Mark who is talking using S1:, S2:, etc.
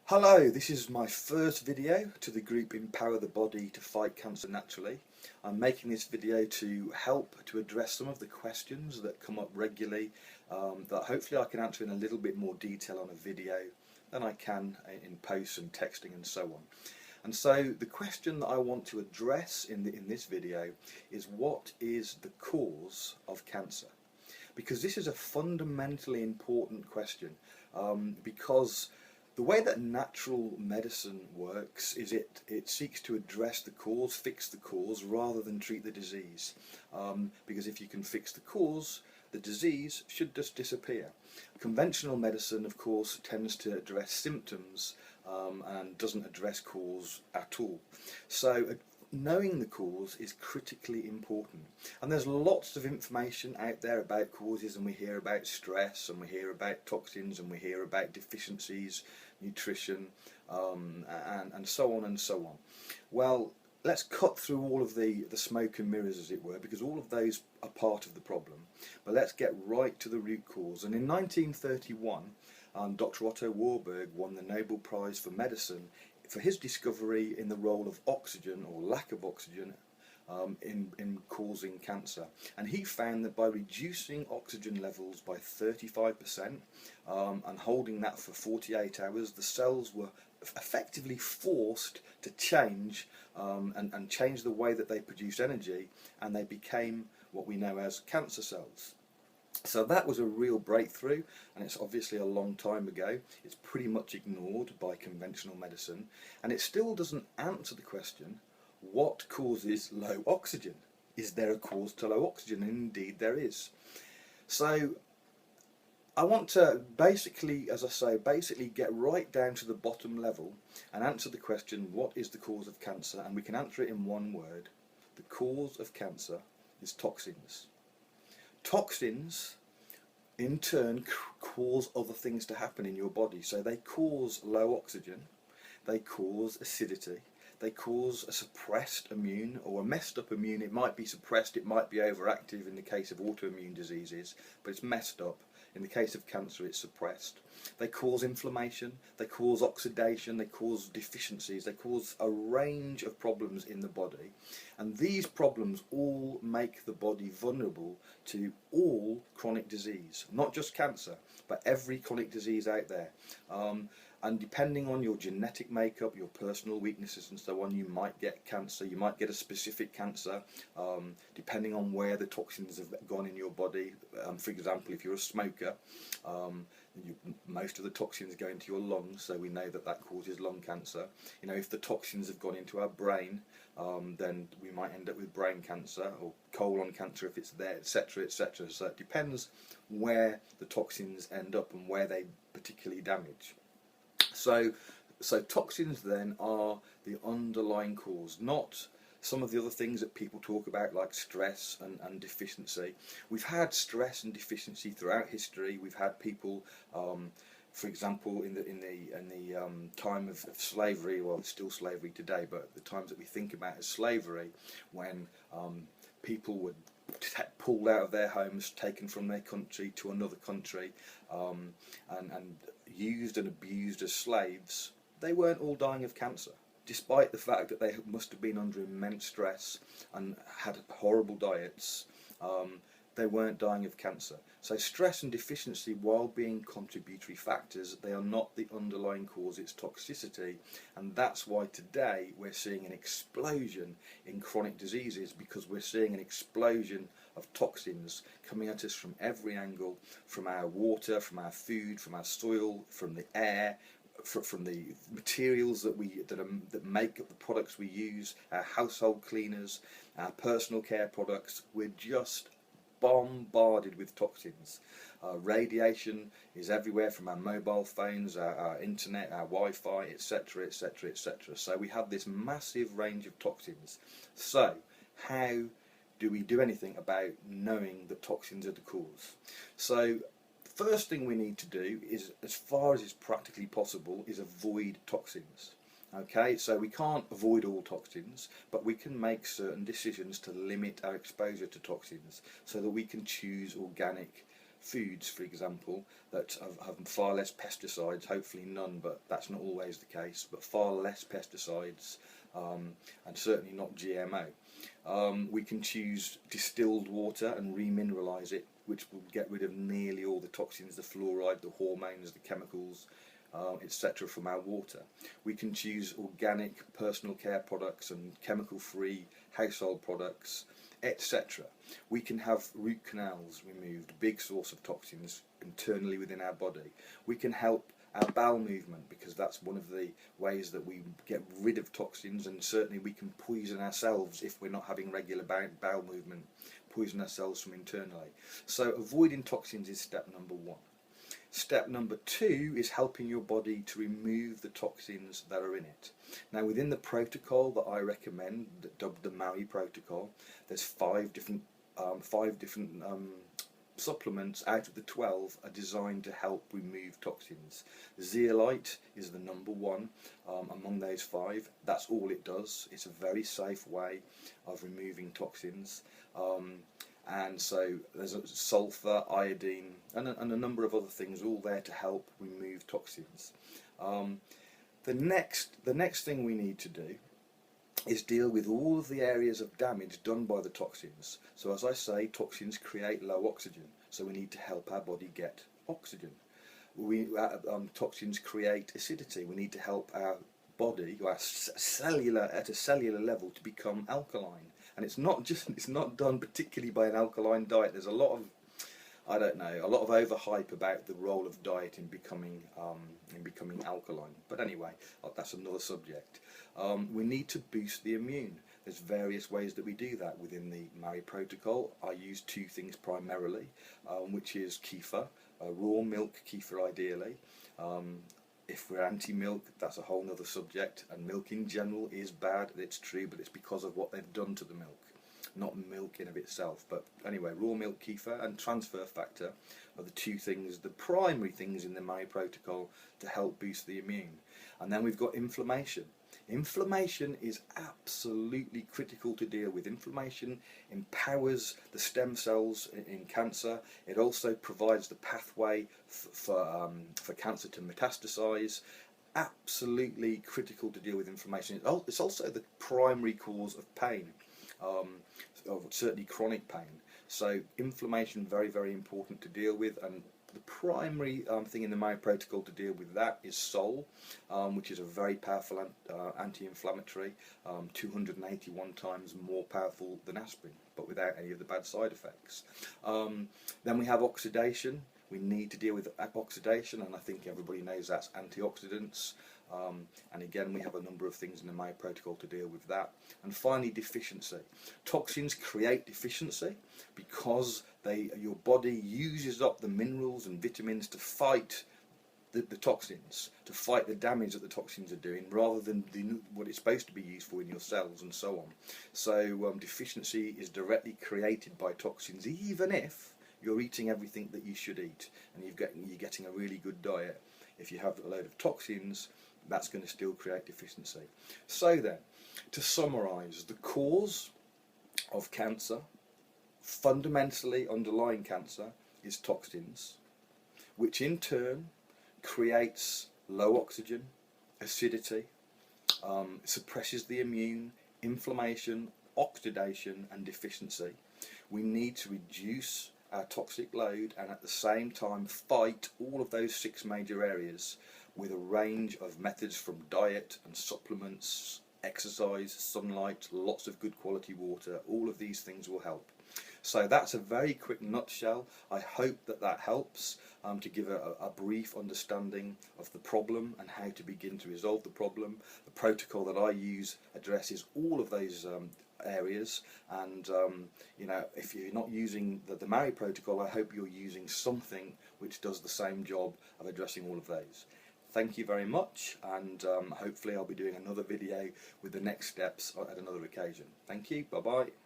S1: Hello, this is my first video to the group Empower the Body to Fight Cancer Naturally. I'm making this video to help to address some of the questions that come up regularly that hopefully I can answer in a little bit more detail on a video than I can in posts and texting and so on. And so the question that I want to address in this video is, what is the cause of cancer? Because this is a fundamentally important question, because the way that natural medicine works is it seeks to address the cause, fix the cause, rather than treat the disease. Because if you can fix the cause, the disease should just disappear. Conventional medicine, of course, tends to address symptoms and doesn't address cause at all. So knowing the cause is critically important, and there's lots of information out there about causes, and we hear about stress, and we hear about toxins, and we hear about deficiencies, nutrition, and so on and so on. Well, let's cut through all of the smoke and mirrors, as it were, because all of those are part of the problem, but let's get right to the root cause. And in 1931, Dr. Otto Warburg won the Nobel Prize for Medicine for his discovery in the role of oxygen, or lack of oxygen, in causing cancer. And he found that by reducing oxygen levels by 35% and holding that for 48 hours, the cells were effectively forced to change and change the way that they produce energy, and they became what we know as cancer cells. So that was a real breakthrough, and it's obviously a long time ago. It's pretty much ignored by conventional medicine, and it still doesn't answer the question, what causes low oxygen? Is there a cause to low oxygen? And indeed there is. So I want to basically, as I say, get right down to the bottom level and answer the question, what is the cause of cancer? And we can answer it in one word. The cause of cancer is toxins. Toxins, in turn, cause other things to happen in your body. So they cause low oxygen, they cause acidity, they cause a suppressed immune or a messed up immune. It might be suppressed, it might be overactive in the case of autoimmune diseases, but it's messed up. In the case of cancer, it's suppressed. They cause inflammation, they cause oxidation, they cause deficiencies, they cause a range of problems in the body. And these problems all make the body vulnerable to all chronic disease. Not just cancer, but every chronic disease out there. And depending on your genetic makeup, your personal weaknesses and so on, you might get cancer, you might get a specific cancer, depending on where the toxins have gone in your body. For example, if you're a smoker, most of the toxins go into your lungs, so we know that that causes lung cancer. You know, if the toxins have gone into our brain, then we might end up with brain cancer, or colon cancer if it's there, etc., etc. So it depends where the toxins end up and where they particularly damage. So toxins then are the underlying cause, not some of the other things that people talk about, like stress and deficiency. We've had stress and deficiency throughout history. We've had people, for example, in the time of slavery, well, it's still slavery today, but the times that we think about as slavery, when people were pulled out of their homes, taken from their country to another country, and used and abused as slaves, they weren't all dying of cancer, despite the fact that they must have been under immense stress and had horrible diets. They weren't dying of cancer. So stress and deficiency, while being contributory factors, they are not the underlying cause. It's toxicity, and that's why today we're seeing an explosion in chronic diseases, because we're seeing an explosion of toxins coming at us from every angle, from our water, from our food, from our soil, from the air, from the materials that make up the products we use, our household cleaners, our personal care products. We're just bombarded with toxins. Radiation is everywhere, from our mobile phones, our internet, our Wi-Fi, etc., etc., etc. So we have this massive range of toxins. So how do we do anything about knowing that toxins are the cause? So first thing we need to do is, as far as is practically possible, is avoid toxins. Okay, so we can't avoid all toxins, but we can make certain decisions to limit our exposure to toxins, so that we can choose organic foods, for example, that have far less pesticides, hopefully none, but that's not always the case, but far less pesticides, and certainly not GMO. We can choose distilled water and remineralise it, which will get rid of nearly all the toxins, the fluoride, the hormones, the chemicals, etc. from our water. We can choose organic personal care products and chemical-free household products, etc. We can have root canals removed, big source of toxins internally within our body. We can help our bowel movement, because that's one of the ways that we get rid of toxins, and certainly we can poison ourselves if we're not having regular bowel movement, poison ourselves from internally. So avoiding toxins is step number one. Step number two is helping your body to remove the toxins that are in it. Now, within the protocol that I recommend, dubbed the Maui protocol, there's five different supplements out of the 12 are designed to help remove toxins. Zeolite is the number one among those 5. That's all it does. It's a very safe way of removing toxins. And so there's sulfur, iodine, and a number of other things, all there to help remove toxins. The next thing we need to do is deal with all of the areas of damage done by the toxins. So as I say, toxins create low oxygen, so we need to help our body get oxygen. Toxins create acidity. We need to help our body, at a cellular level, to become alkaline. And it's not done particularly by an alkaline diet. There's a lot of overhype about the role of diet in becoming alkaline. But anyway, that's another subject. We need to boost the immune. There's various ways that we do that within the Maui protocol. I use 2 things primarily, which is kefir, raw milk kefir ideally. If we're anti-milk, that's a whole other subject, and milk in general is bad, it's true, but it's because of what they've done to the milk, not milk in of itself. But anyway, raw milk kefir and transfer factor are the 2 things, the primary things in the Maui protocol to help boost the immune. And then we've got inflammation. Inflammation is absolutely critical to deal with. Inflammation empowers the stem cells in cancer. It also provides the pathway for cancer to metastasize. Absolutely critical to deal with inflammation. It's also the primary cause of pain, certainly chronic pain. So inflammation, very, very important to deal with. And the primary thing in the Maui protocol to deal with that is Sol, which is a very powerful anti-inflammatory, 281 times more powerful than aspirin, but without any of the bad side effects. Then we have oxidation. We need to deal with oxidation, and I think everybody knows that's antioxidants. And again, we have a number of things in the Maui protocol to deal with that. And finally, deficiency. Toxins create deficiency because your body uses up the minerals and vitamins to fight the toxins, to fight the damage that the toxins are doing, rather than what it's supposed to be used for in your cells and so on. So deficiency is directly created by toxins, even if you're eating everything that you should eat and you're getting a really good diet. If you have a load of toxins, that's going to still create deficiency. So then, to summarise, the cause of cancer, fundamentally underlying cancer, is toxins, which in turn creates low oxygen, acidity, suppresses the immune, inflammation, oxidation and deficiency. We need to reduce our toxic load and at the same time fight all of those 6 major areas with a range of methods, from diet and supplements, exercise, sunlight, lots of good quality water. All of these things will help. So that's a very quick nutshell. I hope that helps to give a brief understanding of the problem and how to begin to resolve the problem. The protocol that I use addresses all of those areas, and if you're not using the Maui protocol, I hope you're using something which does the same job of addressing all of those. Thank you very much, and hopefully I'll be doing another video with the next steps at another occasion. Thank you, bye bye.